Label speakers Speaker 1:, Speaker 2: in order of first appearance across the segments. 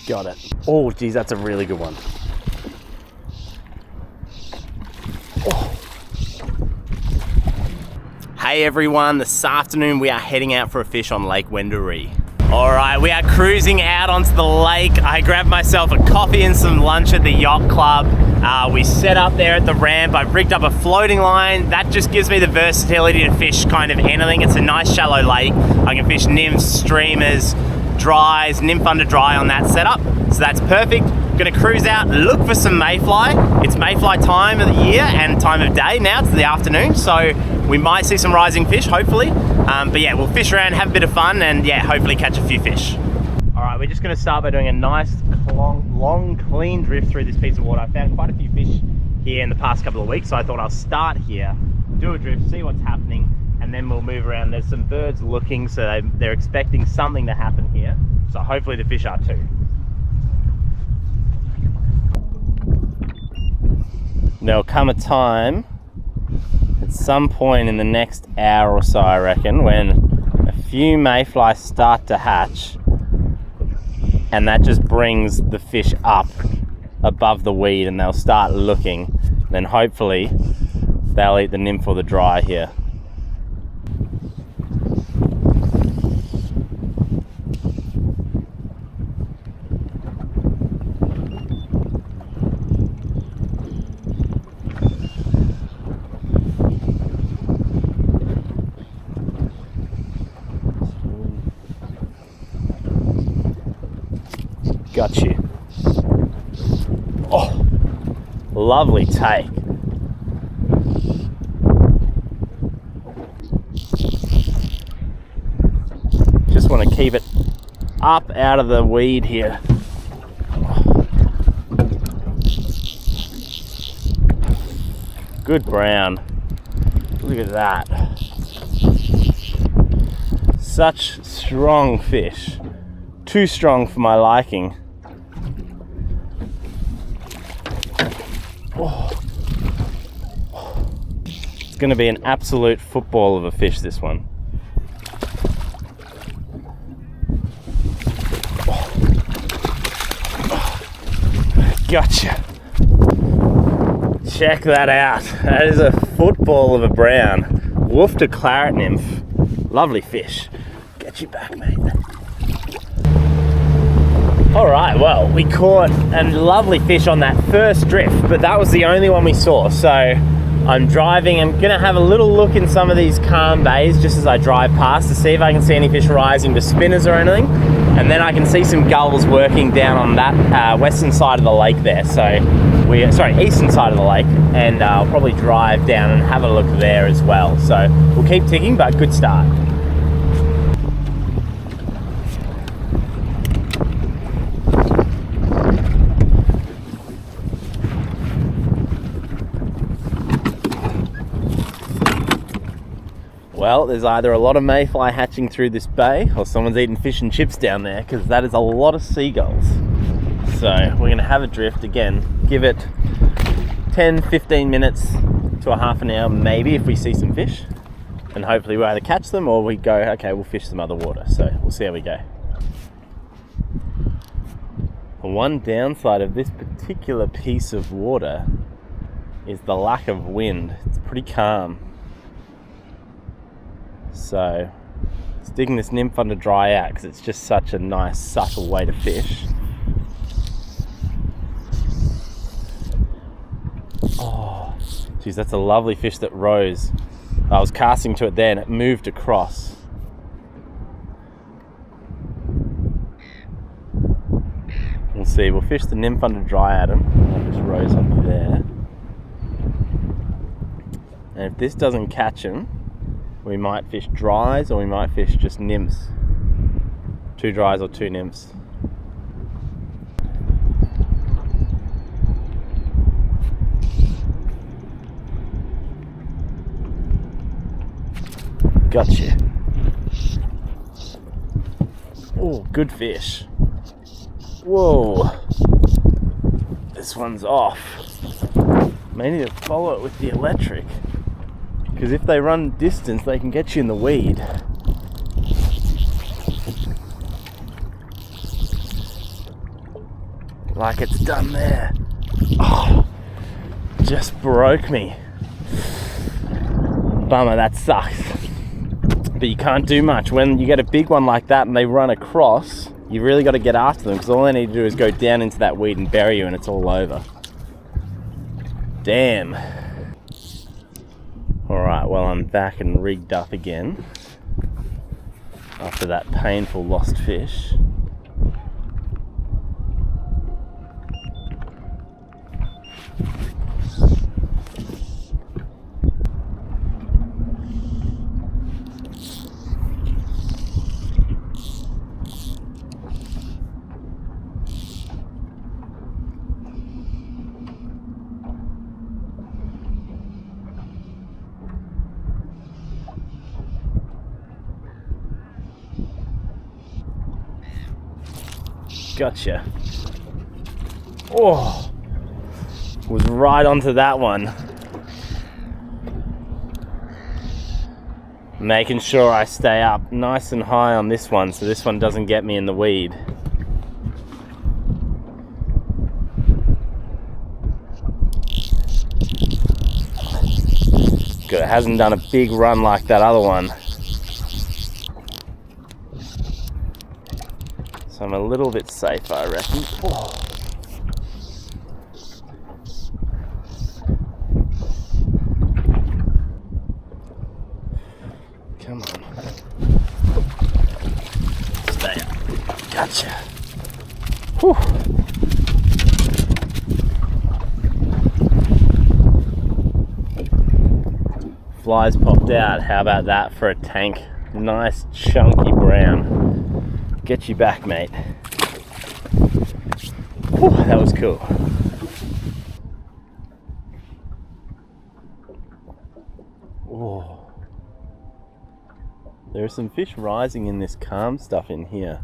Speaker 1: Got it. Oh, geez, that's a really good one. Oh. Hey everyone, this afternoon we are heading out for a fish on Lake Wendouree. All right, we are cruising out onto the lake. I grabbed myself a coffee and some lunch at the yacht club. We set up there at the ramp. I've rigged up a floating line. That just gives me the versatility to fish kind of anything. It's a nice shallow lake. I can fish nymphs, streamers, dries, nymph under dry on that setup. So that's perfect. Gonna cruise out, look for some mayfly. It's mayfly time of the year and time of day now. It's the afternoon, so we might see some rising fish, hopefully. But yeah, we'll fish around, have a bit of fun, and yeah, hopefully catch a few fish. All right, we're just gonna start by doing a nice, long, clean drift through this piece of water. I found quite a few fish here in the past couple of weeks, so I thought I'll start here, do a drift, see what's happening, and then we'll move around. There's some birds looking, so they're expecting something to happen here. So hopefully the fish are too. There'll come a time at some point in the next hour or so, I reckon, when a few mayflies start to hatch, and that just brings the fish up above the weed and they'll start looking. Then hopefully they'll eat the nymph or the dry here. Got you. Oh, lovely take. Just want to keep it up out of the weed here. Good brown. Look at that. Such strong fish. Too strong for my liking. It's going to be an absolute football of a fish, this one. Gotcha. Check that out. That is a football of a brown. Woofed a claret nymph. Lovely fish. Get you back, mate. All right, well, we caught a lovely fish on that first drift, but that was the only one we saw. So I'm driving. I'm gonna have a little look in some of these calm bays just as I drive past to see if I can see any fish rising to spinners or anything. And then I can see some gulls working down on that western side of the lake there. So eastern side of the lake, and I'll probably drive down and have a look there as well. So we'll keep ticking, but good start. Well, there's either a lot of mayfly hatching through this bay or someone's eating fish and chips down there, because that is a lot of seagulls. So we're going to have a drift again, give it 10-15 minutes to a half an hour maybe if we see some fish, and hopefully we either catch them or we go, okay, we'll fish some other water. So we'll see how we go. One downside of this particular piece of water is the lack of wind. It's pretty calm. So sticking this nymph under dry out because it's just such a nice subtle way to fish. Oh, geez, that's a lovely fish that rose. I was casting to it there and it moved across. We'll see, we'll fish the nymph under dry at him. I'll just rose up there. And if this doesn't catch him, we might fish dries or we might fish just nymphs. 2 dries or 2 nymphs. Gotcha. Oh, good fish. Whoa. This one's off. May need to follow it with the electric, because if they run distance, they can get you in the weed. like it's done there. Oh, just broke me. Bummer, that sucks. But you can't do much. When you get a big one like that and they run across, you really got to get after them, because all they need to do is go down into that weed and bury you and it's all over. Damn. Alright, well, I'm back and rigged up again after that painful lost fish. Gotcha. Oh, was right onto that one. Making sure I stay up nice and high on this one so this one doesn't get me in the weed. Good, it hasn't done a big run like that other one. So I'm a little bit safer, I reckon. Oh. Come on. Stay up. Gotcha. Whew. Flies popped out. How about that for a tank? Nice chunky brown. Get you back, mate. Whew, that was cool. Oh. There are some fish rising in this calm stuff in here.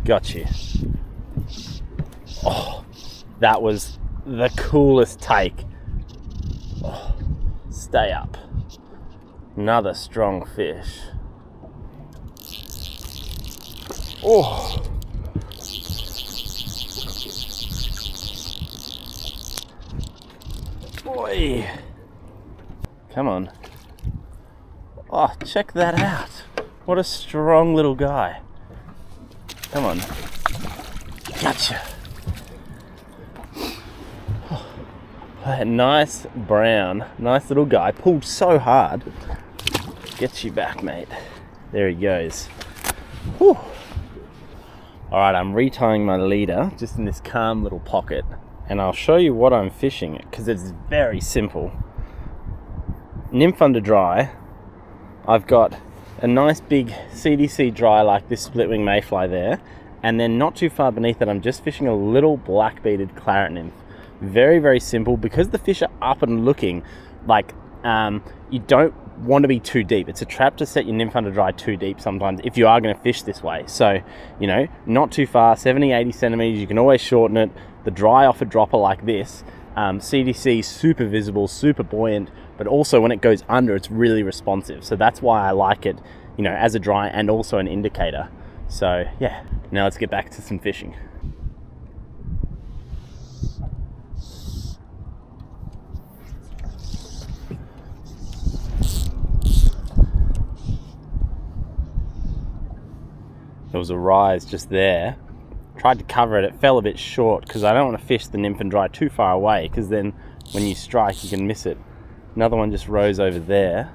Speaker 1: Got you. Oh, that was the coolest take. Oh, stay up. Another strong fish. Oh. Boy. Come on. Oh, check that out. What a strong little guy. Come on. Gotcha. Oh, nice brown, nice little guy. Pulled so hard. Gets you back, mate. There he goes. Whew. All right, I'm retying my leader just in this calm little pocket, and I'll show you what I'm fishing because it's very simple. Nymph under dry. I've got a nice big CDC dry like this split wing mayfly there, and then not too far beneath it I'm just fishing a little black beaded claret nymph. Very, very simple because the fish are up and looking. Like you don't want to be too deep. It's a trap to set your nymph under dry too deep sometimes if you are going to fish this way. So, you know, not too far, 70-80 centimeters. You can always shorten it. The dry off a dropper like this, CDC super visible, super buoyant, but also when it goes under, it's really responsive. So that's why I like it, you know, as a dry and also an indicator. So yeah, now let's get back to some fishing. There was a rise just there. Tried to cover it, it fell a bit short because I don't want to fish the nymph and dry too far away because then when you strike you can miss it. Another one just rose over there.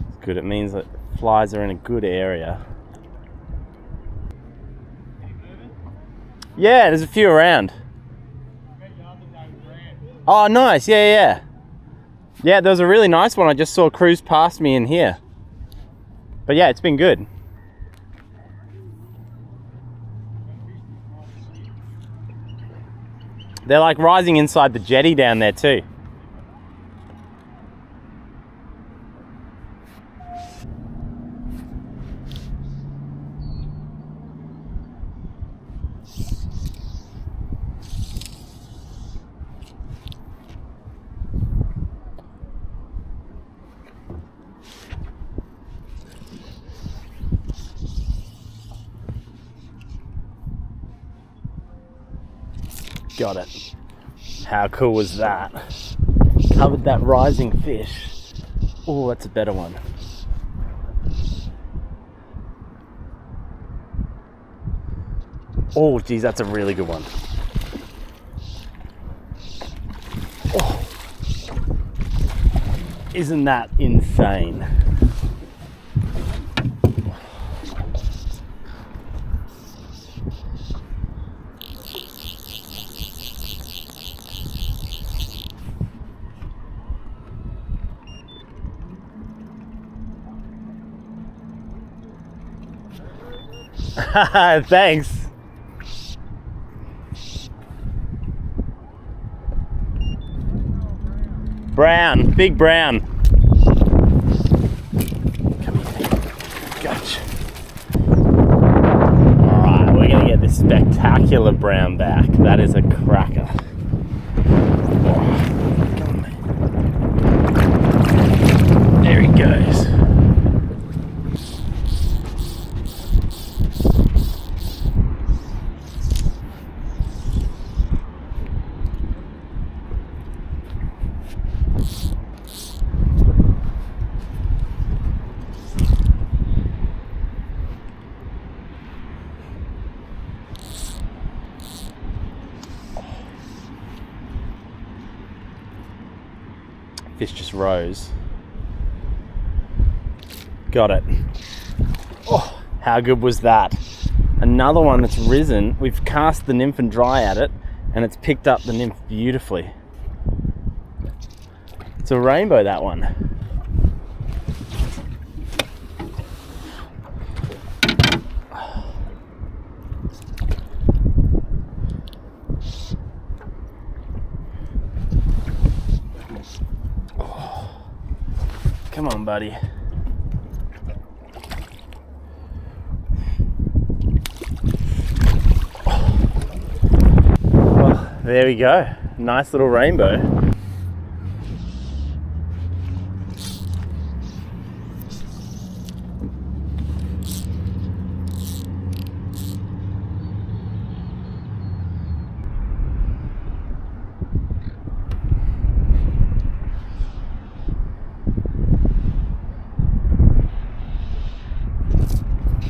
Speaker 1: It's good, it means that flies are in a good area. Yeah, there's a few around. Oh, nice, yeah. Yeah, there was a really nice one I just saw cruise past me in here. But yeah, it's been good. They're like rising inside the jetty down there too. Got it. How cool was that? Covered that rising fish. Oh, that's a better one. Oh, geez, that's a really good one. Oh. Isn't that insane? Thanks. Brown, big brown. Come here. Gotcha. Alright, we're gonna get this spectacular brown back. That is a cracker. Oh, come on. There he goes. Fish just rose. Got it. Oh, how good was that? Another one that's risen. We've cast the nymph and dry at it, and it's picked up the nymph beautifully. It's a rainbow, that one. Come on, buddy. Well, there we go. Nice little rainbow.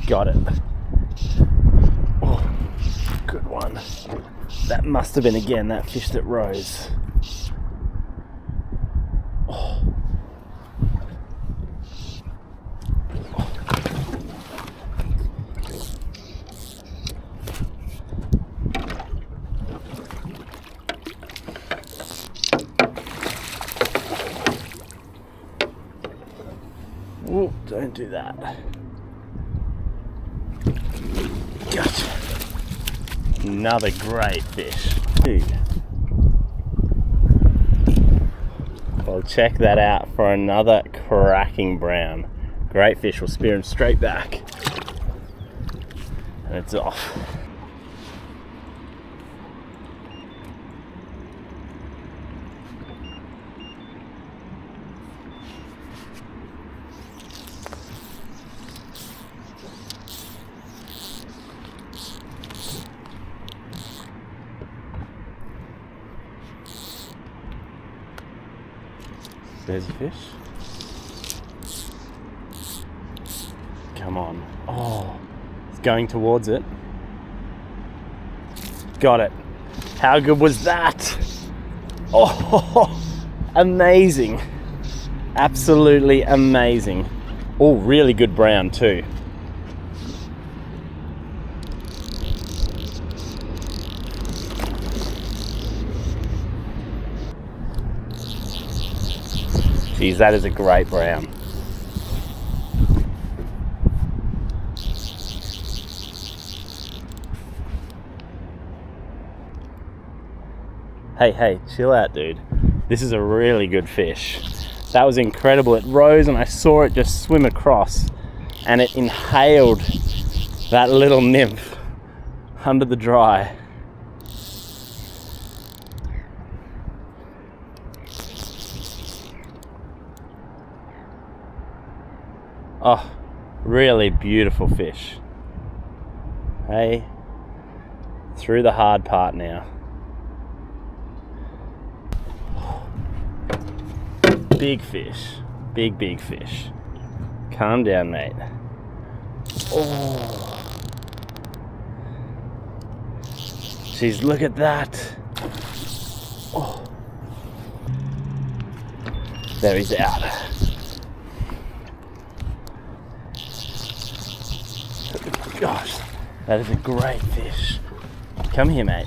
Speaker 1: Got it. Oh, good one. That must have been, again, that fish that rose. Oh. Ooh, don't do that. Gotcha. Another great fish. Dude. Well, check that out for another cracking brown. Great fish. We'll spear him straight back. And it's off. There's a fish. Come on. Oh, it's going towards it. Got it. How good was that? Oh, amazing. Absolutely amazing. Oh, really good brown too. Geez, that is a great brown. Hey, chill out, dude. This is a really good fish. That was incredible. It rose and I saw it just swim across and it inhaled that little nymph under the dry. Oh, really beautiful fish. Hey, through the hard part now. big fish. Big fish. Calm down, mate. Oh. Jeez, look at that. Oh. There he's out. Gosh, that is a great fish. Come here, mate.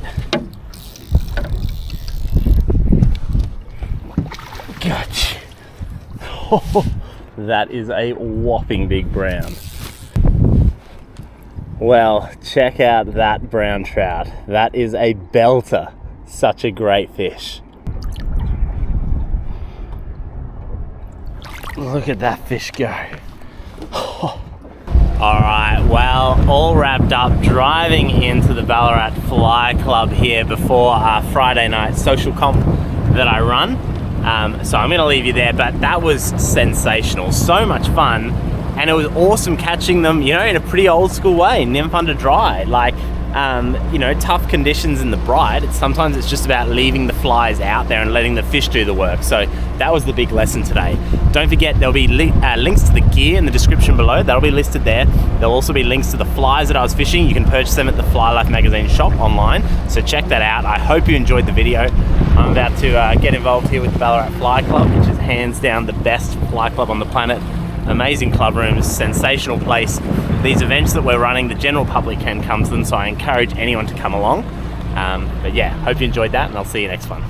Speaker 1: Gotcha. Oh, that is a whopping big brown. Well, check out that brown trout. That is a belter. Such a great fish. Look at that fish go. Oh. All right, well, all wrapped up, driving into the Ballarat Fly Club here before our Friday night social comp that I run. So I'm gonna leave you there, but that was sensational, so much fun. And it was awesome catching them, you know, in a pretty old school way, nymph under dry. Like, you know, tough conditions in the bright. Sometimes it's just about leaving the flies out there and letting the fish do the work. So that was the big lesson today. Don't forget, there'll be links to the gear in the description below. That'll be listed there. There'll also be links to the flies that I was fishing. You can purchase them at the Fly Life magazine shop online. So check that out. I hope you enjoyed the video. I'm about to get involved here with the Ballarat Fly Club, which is hands down the best fly club on the planet. Amazing club rooms, sensational place. These events that we're running, the general public can come to them, so I encourage anyone to come along. But yeah, hope you enjoyed that, and I'll see you next one.